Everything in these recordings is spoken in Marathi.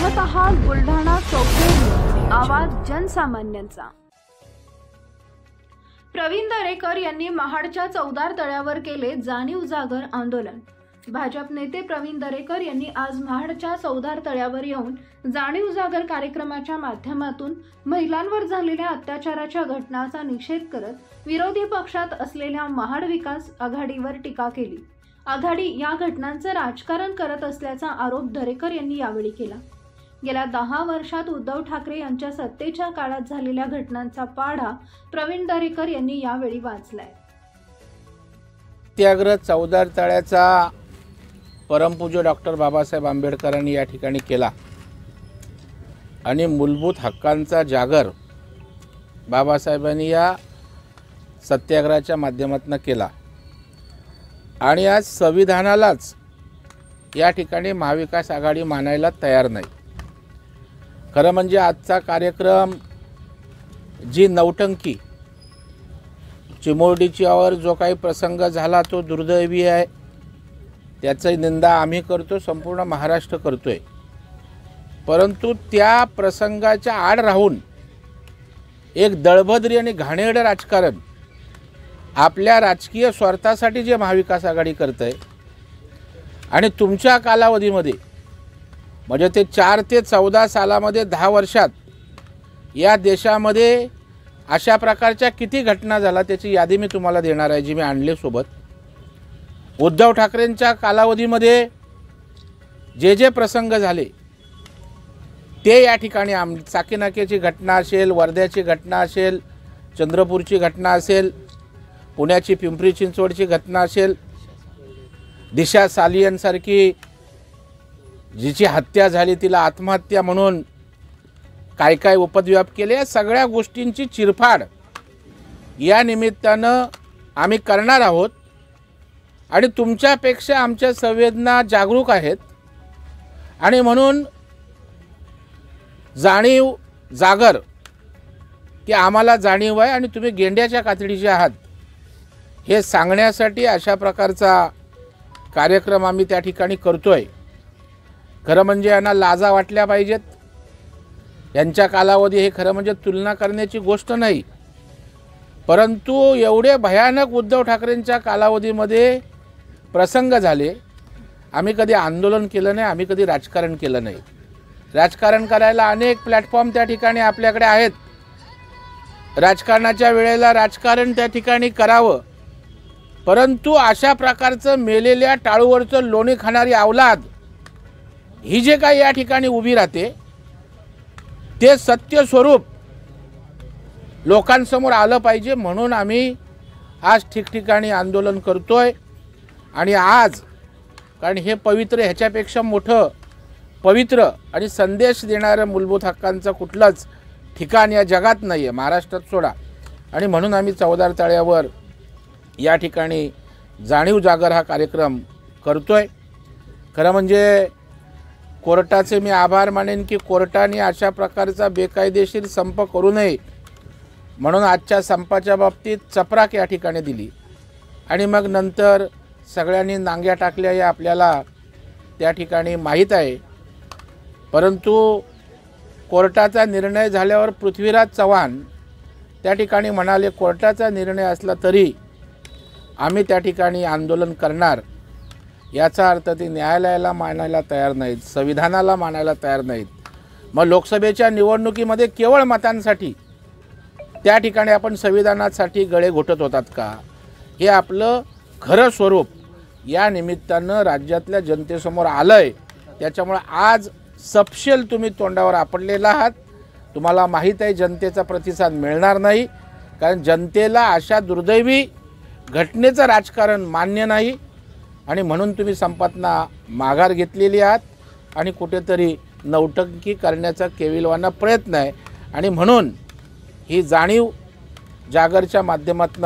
पाहत आहात बुलढाणा चौफेर, आवाज जनसामान्यांचा। प्रवीण दरेकर यांनी महाडच्या चौदार तळ्यावर केले जाणीव जागर आंदोलन। भाजप नेते प्रवीण दरेकर यांनी आज महाडच्या चौदार तळ्यावर येऊन जाणीव जागर कार्यक्रमाच्या माध्यमातून महिलांवर झालेल्या अत्याचाराच्या घटनांचा निषेध करत विरोधी पक्षात असलेल्या महाड विकास आघाडीवर टीका केली। आघाडी या घटनांचं राजकारण करत असल्याचा आरोप दरेकर यांनी यावेळी केला। गेल्या 10 वर्षात उद्धव ठाकरे यांच्या सत्तेच्या काळात झालेल्या घटनांचा पाढा प्रवीण दरेकर यांनी यावेळी वाचलाय। सत्याग्रह चौदार तळ्याचा परमपूज्य डॉक्टर बाबासाहेब आंबेडकरांनी या ठिकाणी केला आणि मूलभूत हक्कांचा जागर बाबासाहेबांनी या सत्याग्रहाच्या माध्यमातून केला आणि आज संविधानालाच या ठिकाणी महाविकास आघाडी मानायला तयार नाही। खरं म्हणजे आजचा कार्यक्रम जी नौटंकी चिमोरडीच्यावर जो काही प्रसंग झाला तो दुर्दैवी आहे, त्याची निंदा आम्ही करतो, संपूर्ण महाराष्ट्र करतोय। परंतु त्या प्रसंगाच्या आड राहून एक दळभद्री आणि घाणेरडं राजकारण आपल्या राजकीय स्वार्थासाठी जे महाविकास आघाडी करते आणि तुमच्या कालावधीमध्ये म्हणजे ते 4 ते 14 सालामध्ये 10 वर्षात या देशामध्ये अशा प्रकारच्या किती घटना झाल्या त्याची यादी मी तुम्हाला देणार आहे, जी मी आणली सोबत। उद्धव ठाकरेंच्या कालावधीमध्ये जे प्रसंग झाले ते या ठिकाणी चाकीनाक्याची घटना असेल, वर्ध्याची घटना असेल, चंद्रपूरची घटना असेल, पुण्याची पिंपरी चिंचवडची घटना असेल, दिशा सालियनसारखी जिची हत्या झाली तिला आत्महत्या म्हणून काय काय उपद्व्याप केले, या सगळ्या गोष्टींची चिरफाड या निमित्तानं आम्ही करणार आहोत। आणि तुमच्यापेक्षा आमच्या संवेदना जागरूक आहेत आणि म्हणून जाणीव जागर की आम्हाला जाणीव आहे आणि तुम्ही गेंड्याच्या कातडीचे आहात हे सांगण्यासाठी अशा प्रकारचा कार्यक्रम आम्ही त्या ठिकाणी करतोय। खरं म्हणजे यांना लाजा वाटल्या पाहिजेत, यांच्या कालावधी हे खरं म्हणजे तुलना करण्याची गोष्ट नाही। परंतु एवढे भयानक उद्धव ठाकरेंच्या कालावधीमध्ये प्रसंग झाले, आम्ही कधी आंदोलन केलं नाही, आम्ही कधी राजकारण केलं नाही। राजकारण करायला अनेक प्लॅटफॉर्म त्या ठिकाणी आपल्याकडे आहेत, राजकारणाच्या वेळेला राजकारण त्या ठिकाणी करावं। परंतु अशा प्रकारचं मेलेल्या टाळूवरचं लोणी खाणारी अवलाद ही जे काही या ठिकाणी उभी राहते ते सत्य स्वरूप लोकांसमोर आलं पाहिजे, म्हणून आम्ही आज ठिकठिकाणी आंदोलन करतोय। आणि आज कारण हे पवित्र, ह्याच्यापेक्षा मोठं पवित्र आणि संदेश देणारं मूलभूत हक्कांचं कुठलंच ठिकाण या जगात नाही आहे, महाराष्ट्रात सोडा। आणि म्हणून आम्ही चौदार तळ्यावर या ठिकाणी जाणीव जागर हा कार्यक्रम करतोय। खरं म्हणजे कोर्टाचे मी आभार मानेन की कोर्टाने अशा प्रकारचा बेकायदेशीर संप करू नये म्हणून आजच्या संपाच्या बाबतीत चपराक या ठिकाणी दिली आणि मग नंतर सगळ्यांनी नांग्या टाकल्या हे आपल्याला त्या ठिकाणी माहीत आहे। परंतु कोर्टाचा निर्णय झाल्यावर पृथ्वीराज चव्हाण त्या ठिकाणी म्हणाले कोर्टाचा निर्णय असला तरी आम्ही त्या ठिकाणी आंदोलन करणार। याचा अर्थ ते न्यायालयाला मानायला तयार नाहीत, संविधानाला मानायला तयार नाहीत। मग लोकसभेच्या निवडणुकीमध्ये केवळ मतांसाठी त्या ठिकाणी आपण संविधानासाठी गळे घोटत होतात का? हे आपलं खरं स्वरूप या निमित्तानं राज्यातल्या जनतेसमोर आलंय। त्याच्यामुळे आज सपशेल तुम्ही तोंडावर आपटलेला आहात। तुम्हाला माहीत आहे जनतेचा प्रतिसाद मिळणार नाही, कारण जनतेला अशा दुर्दैवी घटनेचं राजकारण मान्य नाही आणि म्हणून तुम्ही संपातना माघार घेतलेली आहात आणि कुठेतरी नौटंकी करण्याचा केविलवाना प्रयत्न आहे। आणि म्हणून ही जाणीव जागरच्या माध्यमातून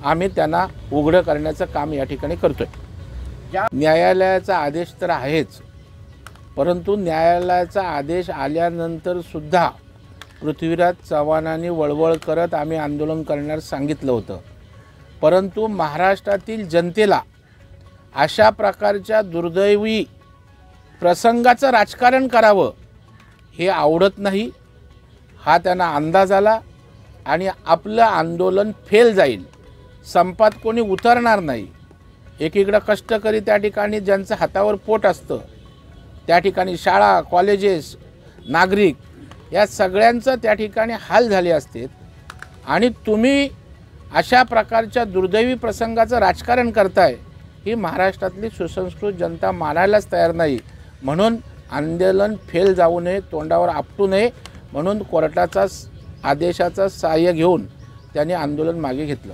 आम्ही त्यांना उघडं करण्याचं काम या ठिकाणी करतोय। न्यायालयाचा आदेश तर आहेच, परंतु न्यायालयाचा आदेश आल्यानंतर सुद्धा पृथ्वीराज चव्हाणांनी वळवळ करत आम्ही आंदोलन करणार सांगितलं होतं। परंतु महाराष्ट्रातील जनतेला अशा प्रकारच्या दुर्दैवी प्रसंगाचं राजकारण करावं हे आवडत नाही हा त्यांना अंदाज आला आणि आपलं आंदोलन फेल जाईल, संपात कोणी उतरणार नाही. एकीकडं कष्टकरी त्या ठिकाणी ज्यांचं हातावर पोट असतं, त्या ठिकाणी शाळा, कॉलेजेस, नागरिक या सगळ्यांचं त्या ठिकाणी हाल झाले असते आणि तुम्ही अशा प्रकारच्या दुर्दैवी प्रसंगाचं राजकारण करताय ही महाराष्ट्रातली सुसंस्कृत जनता मानायलाच तयार नाही. म्हणून आंदोलन फेल जाऊ नये, तोंडावर आपटू नये म्हणून कोर्टाचा आदेशाचं सहाय्य घेऊन त्यांनी आंदोलन मागे घेतलं.